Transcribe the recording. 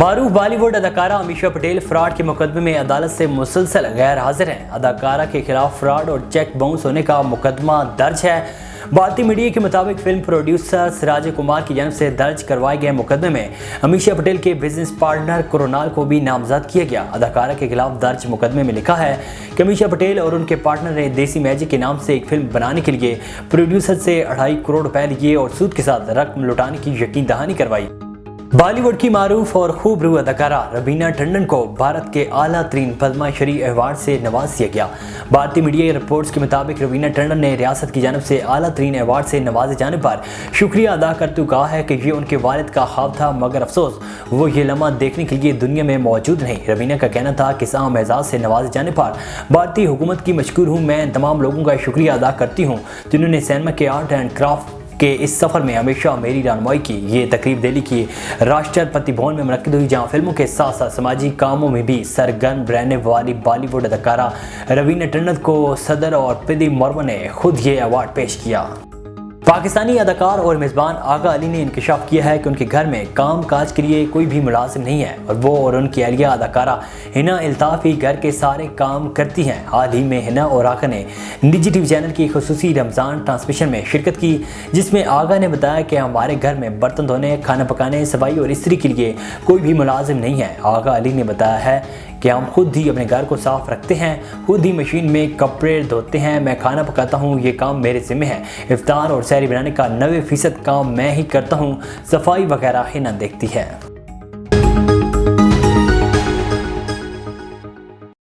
मारूफ बॉलीवुड अदाकारा अमीषा पटेल फ्रॉड के मुकदमे में अदालत से मुसलसल गैर हाजिर हैं। अदाकारा के खिलाफ फ्रॉड और चेक बाउंस होने का मुकदमा दर्ज है। भारतीय मीडिया के मुताबिक फिल्म प्रोड्यूसर सिराज कुमार की जानिब से दर्ज करवाए गए मुकदमे में अमीषा पटेल के बिजनेस पार्टनर कुणाल को भी नामजद किया गया। अदाकारा के खिलाफ दर्ज मुकदमे में लिखा है कि अमीषा पटेल और उनके पार्टनर ने देसी मैजिक के नाम से एक फिल्म बनाने के लिए प्रोड्यूसर से 2.5 करोड़ रुपए लिए और सूद के साथ रकम लौटाने की यकीन दहानी करवाई। बॉलीवुड की मारूफ और खूबरू अदाकारा रवीना टंडन को भारत के आला तरीन पद्मा श्री अवार्ड से नवाज दिया गया। भारतीय मीडिया रिपोर्ट्स के मुताबिक रवीना टंडन ने रियासत की जानिब से आला तरीन अवार्ड से नवाजे जाने पर शुक्रिया अदा करते हुए कहा है कि ये उनके वालिद का ख्वाब था, मगर अफसोस वो ये लम्हा देखने के लिए दुनिया में मौजूद नहीं। रवीना का कहना था कि साम एजाज से नवाजे जाने पर भारतीय हुकूमत की मशकूर हूँ। मैं तमाम लोगों का शुक्रिया अदा करती हूँ जिन्होंने सिनेमा के आर्ट एंड क्राफ्ट के इस सफ़र में हमेशा मेरी रहनुमाई की। ये तकरीब दिल्ली की राष्ट्रपति भवन में मुनक्किद हुई, जहां फिल्मों के साथ साथ समाजी कामों में भी सरगर्म रहने वाली बॉलीवुड अदाकारा रवीना टंडन को सदर और पिदी मोर्मन ने खुद ये अवार्ड पेश किया। पाकिस्तानी अदाकार और मेज़बान आगा अली ने इंकशाफ किया है कि उनके घर में काम काज के लिए कोई भी मुलाजिम नहीं है और वो और उनकी अहलिया अदाकारा हिना अल्ताफ़ ही घर के सारे काम करती हैं। हाल ही में हिना और आगा ने निजी टीवी चैनल की खुसूसी रमज़ान ट्रांसमिशन में शिरकत की, जिसमें आगा ने बताया कि हमारे घर में बर्तन धोने, खाना पकाने, सफाई और इस्त्री के लिए कोई भी मुलाजिम नहीं है। आगा अली ने बताया है कि हम खुद ही अपने घर को साफ रखते हैं, खुद ही मशीन में कपड़े धोते हैं, मैं खाना पकाता हूँ, ये काम मेरे ज़िम्मे है। इफ्तार और सहरी बनाने का 90% काम मैं ही करता हूँ, सफाई वगैरह हिना देखती है।